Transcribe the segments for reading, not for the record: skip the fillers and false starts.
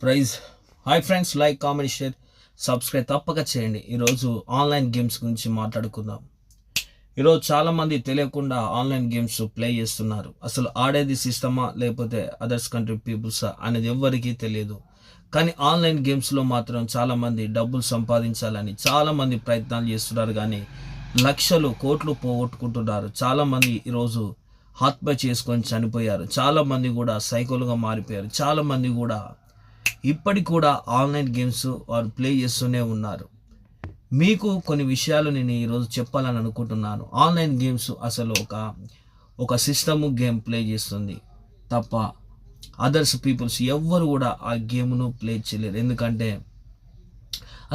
Praise. Hi friends, like, comment, share, subscribe తప్పక చేయండి. ఈరోజు ఆన్లైన్ గేమ్స్ గురించి మాట్లాడుకుందాం. ఈరోజు చాలామంది తెలియకుండా ఆన్లైన్ గేమ్స్ ప్లే చేస్తున్నారు. అసలు ఆడేది సిస్టమా లేకపోతే అదర్స్ కంట్రీ పీపుల్సా అనేది ఎవ్వరికీ తెలియదు. కానీ ఆన్లైన్ గేమ్స్లో మాత్రం చాలామంది డబ్బులు సంపాదించాలని చాలామంది ప్రయత్నాలు చేస్తున్నారు. కానీ లక్షలు కోట్లు పోగొట్టుకుంటున్నారు. చాలామంది ఈరోజు ఆత్మహత్య చేసుకొని చనిపోయారు. చాలామంది కూడా సైకోలుగా మారిపోయారు. చాలామంది కూడా ఇప్పటికి కూడా ఆన్లైన్ గేమ్స్ వారు ప్లే చేస్తూనే ఉన్నారు. మీకు కొన్ని విషయాలు నేను ఈరోజు చెప్పాలని అనుకుంటున్నాను. ఆన్లైన్ గేమ్స్ అసలు ఒక సిస్టమ్ గేమ్ ప్లే చేస్తుంది తప్ప అదర్స్ పీపుల్స్ ఎవ్వరు కూడా ఆ గేమ్ను ప్లే చేయలేరు. ఎందుకంటే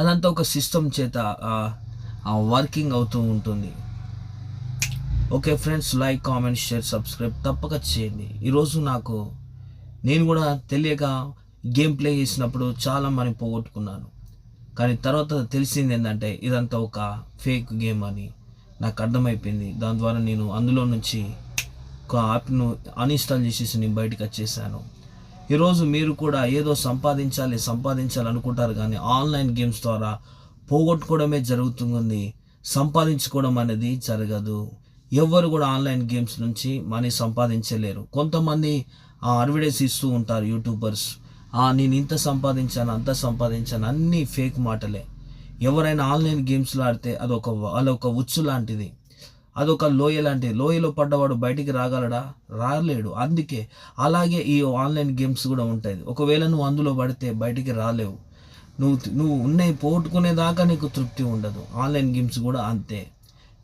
అదంతా ఒక సిస్టమ్ చేత వర్కింగ్ అవుతూ ఉంటుంది. Okay friends, like, comment, share, subscribe తప్పక చేయండి. ఈరోజు నేను కూడా తెలియక గేమ్ ప్లే చేసినప్పుడు చాలా మనీ పోగొట్టుకున్నాను. కానీ తర్వాత తెలిసింది ఏంటంటే ఇదంతా ఒక ఫేక్ గేమ్ అని నాకు అర్థమైపోయింది. దాని ద్వారా నేను అందులో నుంచి ఒక యాప్ను అన్ఇన్స్టాల్ చేసేసి నేను బయటకు వచ్చేసాను. ఈరోజు మీరు కూడా ఏదో సంపాదించాలి అనుకుంటారు, కానీ ఆన్లైన్ గేమ్స్ ద్వారా పోగొట్టుకోవడమే జరుగుతుంది. సంపాదించుకోవడం అనేది జరగదు. ఎవరు కూడా ఆన్లైన్ గేమ్స్ నుంచి మనీ సంపాదించలేరు. కొంతమంది అడ్వర్టైజ్ ఇస్తూ ఉంటారు యూట్యూబర్స్, నేను ఇంత సంపాదించాను, అంత సంపాదించాను, అన్నీ ఫేక్ మాటలే. ఎవరైనా ఆన్లైన్ గేమ్స్లో ఆడితే అదొక ఉచ్చు లాంటిది, అదొక లోయ లాంటిది. లోయలో పడ్డవాడు బయటికి రాగలడా? రాలేడు. అందుకే అలాగే ఈ ఆన్లైన్ గేమ్స్ కూడా ఉంటాయి. ఒకవేళ నువ్వు అందులో పడితే బయటికి రాలేవు. నువ్వు ఉన్నాయి పోగొట్టుకునేదాకా నీకు తృప్తి ఉండదు. ఆన్లైన్ గేమ్స్ కూడా అంతే.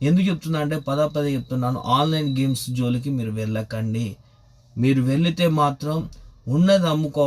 ఎందుకు చెప్తున్నా అంటే పదే చెప్తున్నాను, ఆన్లైన్ గేమ్స్ జోలికి మీరు వెళ్ళకండి. మీరు వెళితే మాత్రం ఉన్నది అమ్ముకో